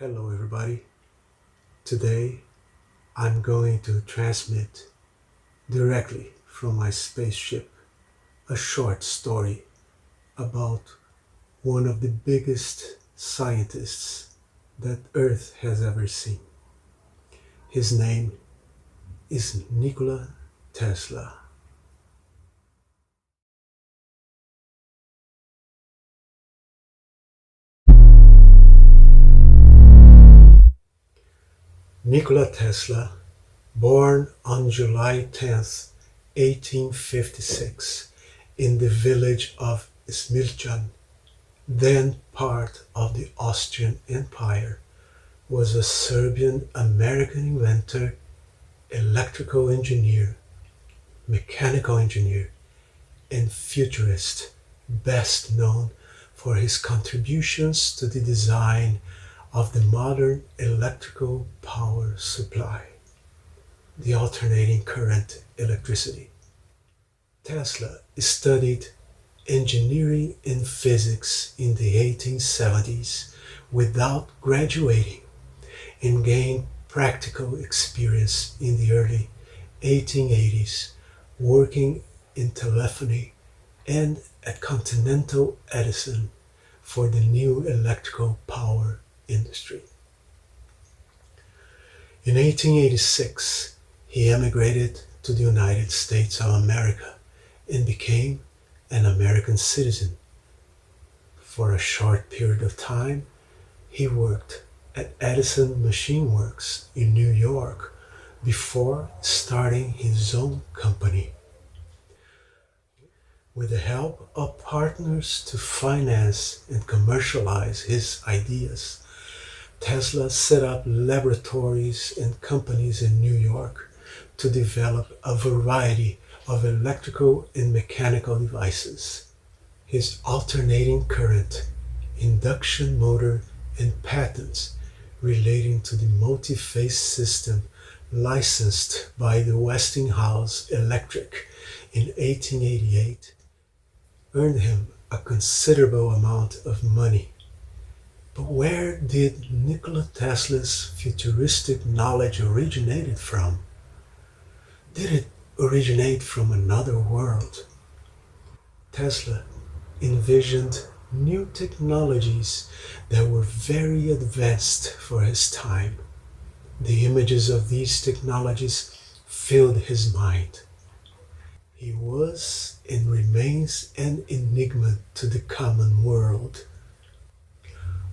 Hello everybody. Today I'm going to transmit directly from my spaceship a short story about one of the biggest scientists that Earth has ever seen. His name is Nikola Tesla. Nikola Tesla, born on July 10th, 1856, in the village of Smiljan, then part of the Austrian Empire, was a Serbian-American inventor, electrical engineer, mechanical engineer, and futurist, best known for his contributions to the design of the modern electrical power supply, the alternating current electricity. Tesla studied engineering and physics in the 1870s without graduating and gained practical experience in the early 1880s working in telephony and at Continental Edison for the new electrical power industry. In 1886, he emigrated to the United States of America and became an American citizen. For a short period of time, he worked at Edison Machine Works in New York before starting his own company. With the help of partners to finance and commercialize his ideas, Tesla set up laboratories and companies in New York to develop a variety of electrical and mechanical devices. His alternating current, induction motor, and patents relating to the multi-phase system licensed by the Westinghouse Electric in 1888 earned him a considerable amount of money. But where did Nikola Tesla's futuristic knowledge originate from? Did it originate from another world? Tesla envisioned new technologies that were very advanced for his time. The images of these technologies filled his mind. He was and remains an enigma to the common world.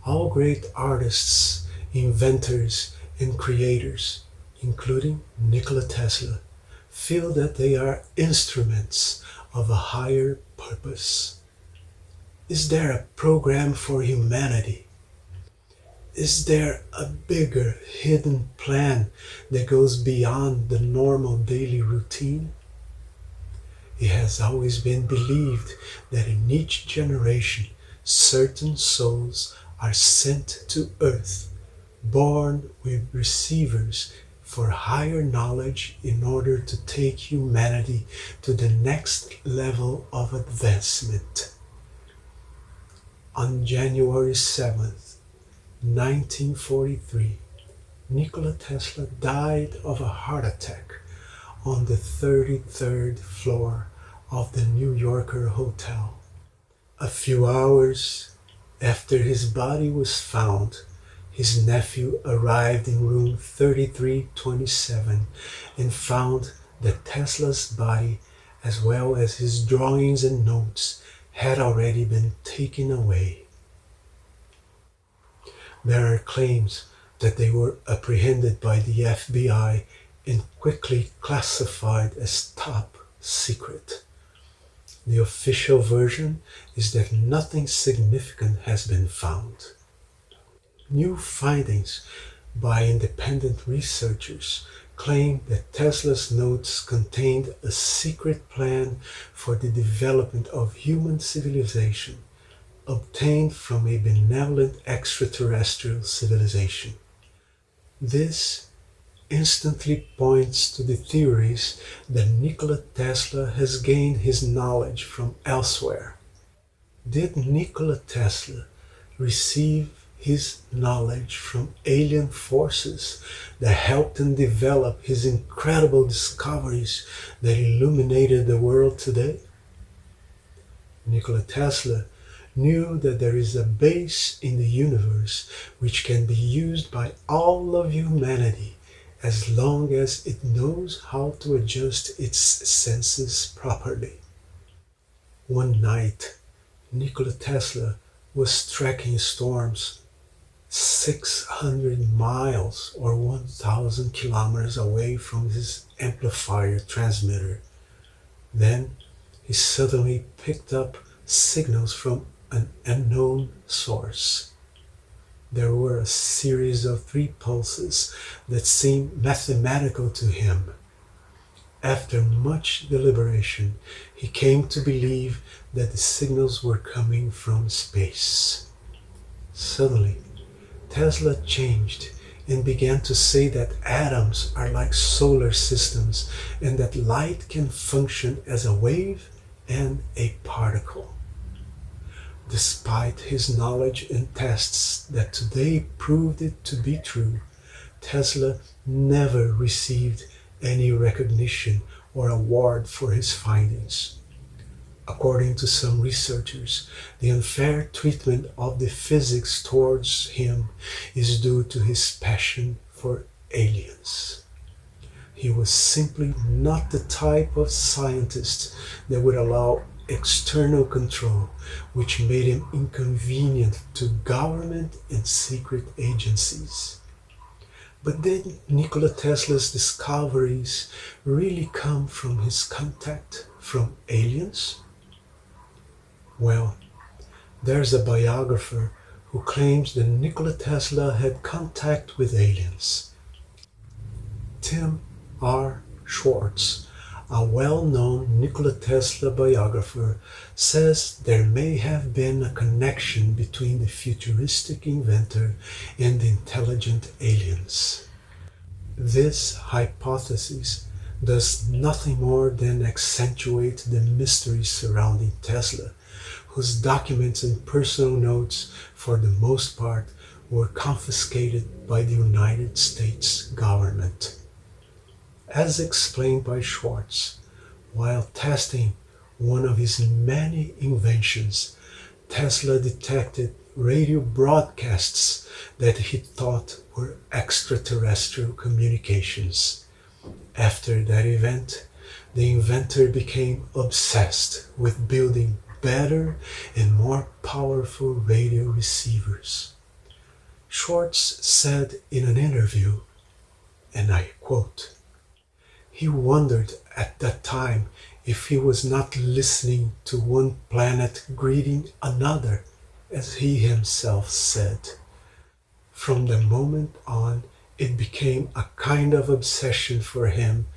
All great artists, inventors, and creators, including Nikola Tesla, feel that they are instruments of a higher purpose. Is there a program for humanity? Is there a bigger hidden plan that goes beyond the normal daily routine? It has always been believed that in each generation, certain souls are sent to earth, born with receivers for higher knowledge in order to take humanity to the next level of advancement. On January 7th, 1943, Nikola Tesla died of a heart attack on the 33rd floor of the New Yorker Hotel. A few hours after his body was found, his nephew arrived in room 3327 and found that Tesla's body, as well as his drawings and notes, had already been taken away. There are claims that they were apprehended by the FBI and quickly classified as top secret. The official version is that nothing significant has been found. New findings by independent researchers claim that Tesla's notes contained a secret plan for the development of human civilization obtained from a benevolent extraterrestrial civilization. This instantly points to the theories that Nikola Tesla has gained his knowledge from elsewhere. Did Nikola Tesla receive his knowledge from alien forces that helped him develop his incredible discoveries that illuminated the world today? Nikola Tesla knew that there is a base in the universe which can be used by all of humanity as long as it knows how to adjust its senses properly. One night, Nikola Tesla was tracking storms 600 miles or 1,000 kilometers away from his amplifier transmitter. Then he suddenly picked up signals from an unknown source. There were a series of 3 pulses that seemed mathematical to him. After much deliberation, he came to believe that the signals were coming from space. Suddenly, Tesla changed and began to say that atoms are like solar systems and that light can function as a wave and a particle. Despite his knowledge and tests that today proved it to be true, Tesla never received any recognition or award for his findings. According to some researchers, the unfair treatment of the physics towards him is due to his passion for aliens. He was simply not the type of scientist that would allow external control, which made him inconvenient to government and secret agencies. But did Nikola Tesla's discoveries really come from his contact from aliens? Well, there's a biographer who claims that Nikola Tesla had contact with aliens. Tim R. Schwartz, a well-known Nikola Tesla biographer, says there may have been a connection between the futuristic inventor and the intelligent aliens. This hypothesis does nothing more than accentuate the mystery surrounding Tesla, whose documents and personal notes, for the most part, were confiscated by the United States government. As explained by Schwartz, while testing one of his many inventions, Tesla detected radio broadcasts that he thought were extraterrestrial communications. After that event, the inventor became obsessed with building better and more powerful radio receivers. Schwartz said in an interview, and I quote, "He wondered at that time if he was not listening to one planet greeting another, as he himself said. From the moment on, it became a kind of obsession for him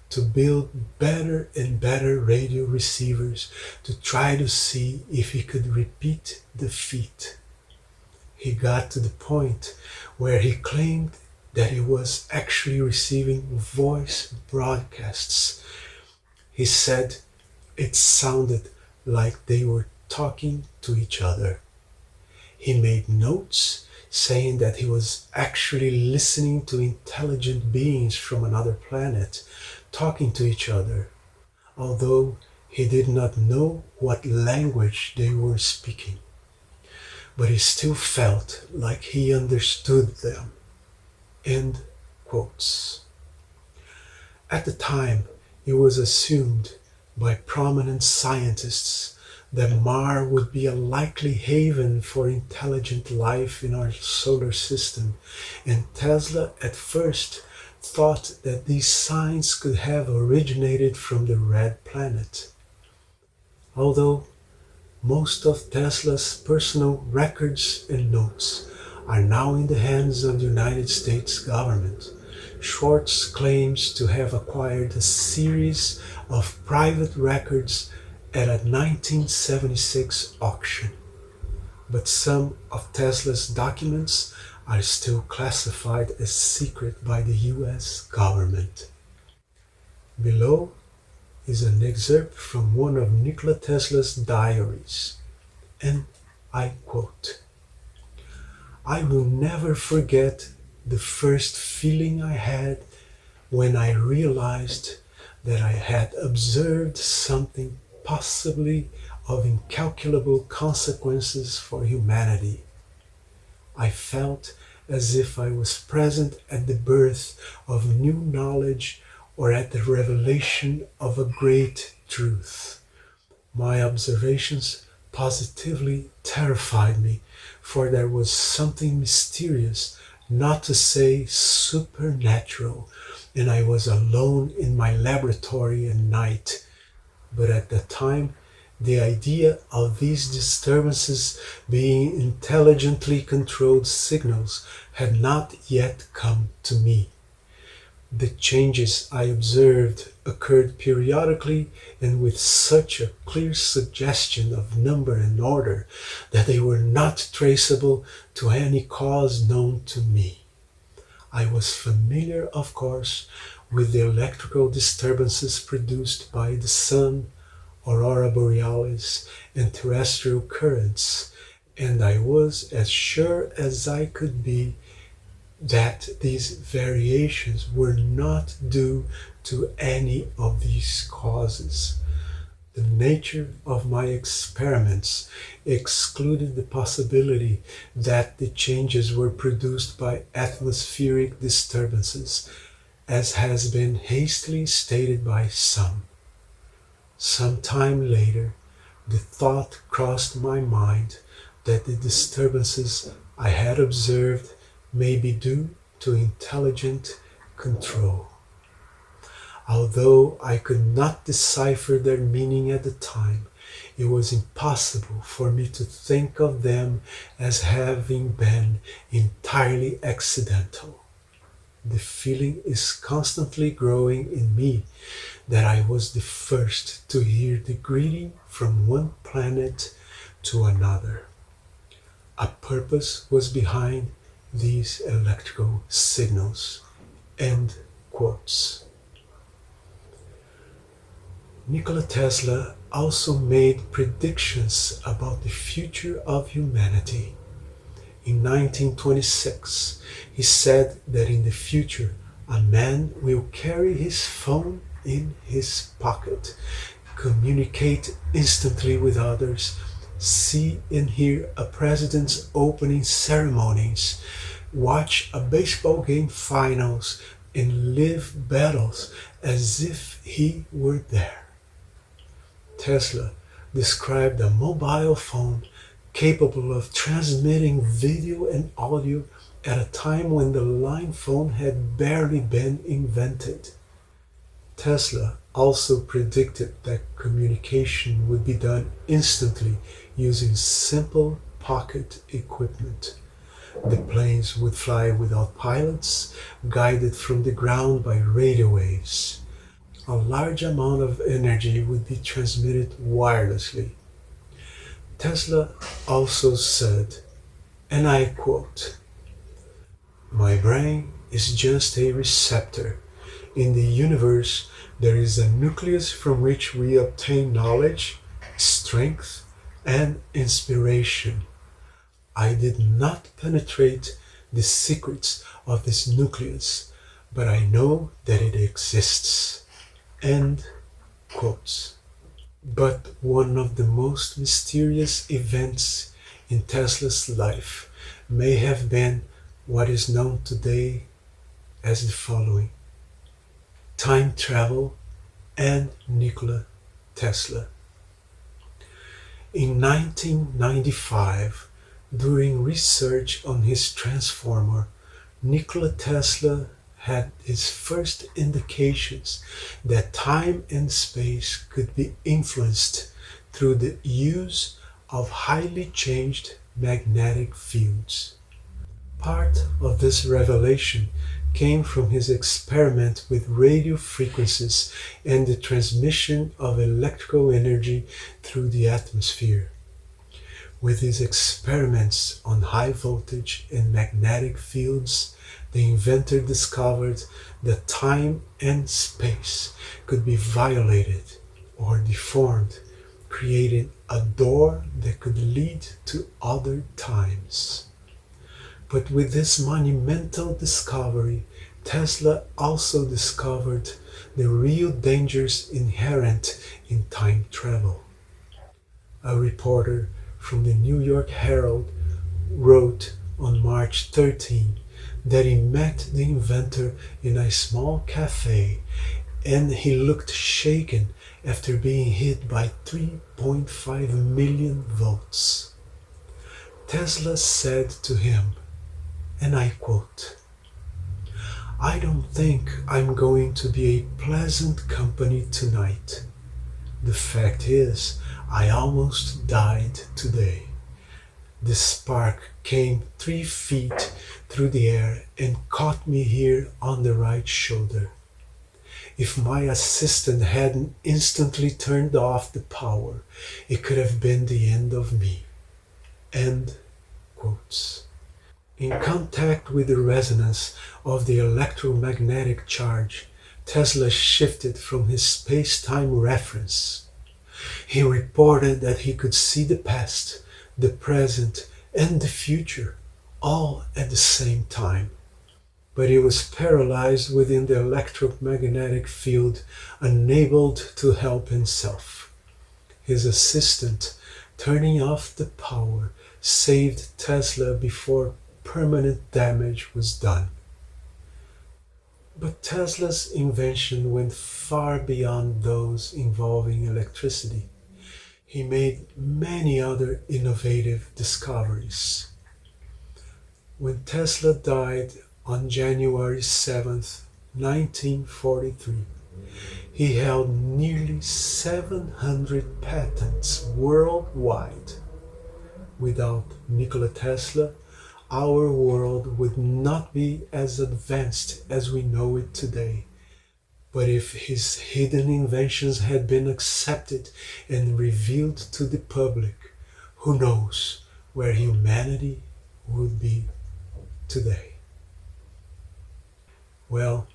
to build better and better radio receivers to try to see if he could repeat the feat. He got to the point where he claimed that he was actually receiving voice broadcasts. He said it sounded like they were talking to each other. He made notes saying that he was actually listening to intelligent beings from another planet talking to each other, although he did not know what language they were speaking. But he still felt like he understood them." End quotes. At the time, it was assumed by prominent scientists that Mars would be a likely haven for intelligent life in our solar system, and Tesla at first thought that these signs could have originated from the red planet. Although most of Tesla's personal records and notes are now in the hands of the United States government, Schwartz claims to have acquired a series of private records at a 1976 auction. But some of Tesla's documents are still classified as secret by the US government. Below is an excerpt from one of Nikola Tesla's diaries, and I quote, I will never forget the first feeling I had when I realized that I had observed something possibly of incalculable consequences for humanity. I felt as if I was present at the birth of new knowledge or at the revelation of a great truth. My observations positively terrified me, for there was something mysterious, not to say supernatural, and I was alone in my laboratory at night. But at the time, the idea of these disturbances being intelligently controlled signals had not yet come to me. The changes I observed occurred periodically and with such a clear suggestion of number and order that they were not traceable to any cause known to me. I was familiar, of course, with the electrical disturbances produced by the sun, aurora borealis, and terrestrial currents, and I was as sure as I could be that these variations were not due to any of these causes. The nature of my experiments excluded the possibility that the changes were produced by atmospheric disturbances, as has been hastily stated by some. Some time later, the thought crossed my mind that the disturbances I had observed may be due to intelligent control. Although I could not decipher their meaning at the time, it was impossible for me to think of them as having been entirely accidental. The feeling is constantly growing in me that I was the first to hear the greeting from one planet to another. A purpose was behind these electrical signals. End quotes. Nikola Tesla also made predictions about the future of humanity. In 1926, he said that in the future, a man will carry his phone in his pocket, communicate instantly with others, see and hear a president's opening ceremonies, watch a baseball game finals, and live battles as if he were there. Tesla described a mobile phone capable of transmitting video and audio at a time when the line phone had barely been invented. Tesla also predicted that communication would be done instantly using simple pocket equipment. The planes would fly without pilots, guided from the ground by radio waves. A large amount of energy would be transmitted wirelessly. Tesla also said, and I quote, "My brain is just a receptor. In the universe, there is a nucleus from which we obtain knowledge, strength, and inspiration. I did not penetrate the secrets of this nucleus, but I know that it exists." End quotes. But one of the most mysterious events in Tesla's life may have been what is known today as the following: time travel and Nikola Tesla. In 1995, during research on his transformer, Nikola Tesla had his first indications that time and space could be influenced through the use of highly changed magnetic fields. Part of this revelation came from his experiment with radio frequencies and the transmission of electrical energy through the atmosphere. With his experiments on high voltage and magnetic fields, the inventor discovered that time and space could be violated or deformed, creating a door that could lead to other times. But with this monumental discovery, Tesla also discovered the real dangers inherent in time travel. A reporter from the New York Herald wrote on March 13 that he met the inventor in a small cafe and he looked shaken after being hit by 3.5 million volts. Tesla said to him, and I quote, "I don't think I'm going to be a pleasant company tonight. The fact is, I almost died today. The spark came 3 feet through the air and caught me here on the right shoulder. If my assistant hadn't instantly turned off the power, it could have been the end of me." End quotes. In contact with the resonance of the electromagnetic charge, Tesla shifted from his space-time reference. He reported that he could see the past, the present, and the future, all at the same time. But he was paralyzed within the electromagnetic field, unable to help himself. His assistant, turning off the power, saved Tesla before permanent damage was done. But Tesla's invention went far beyond those involving electricity. He made many other innovative discoveries. When Tesla died on January 7th, 1943, he held nearly 700 patents worldwide. Without Nikola Tesla, our world would not be as advanced as we know it today. But if his hidden inventions had been accepted and revealed to the public, who knows where humanity would be today. Well,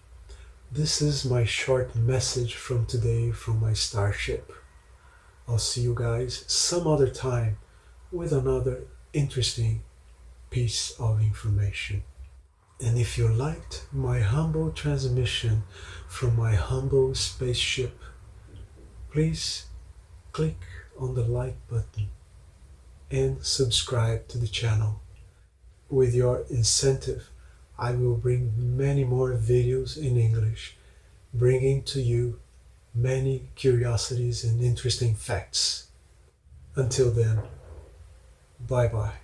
this is my short message from today from my starship. I'll see you guys some other time with another interesting piece of information. And if you liked my humble transmission from my humble spaceship, please click on the like button and subscribe to the channel. With your incentive, I will bring many more videos in English, bringing to you many curiosities and interesting facts. Until then, bye-bye.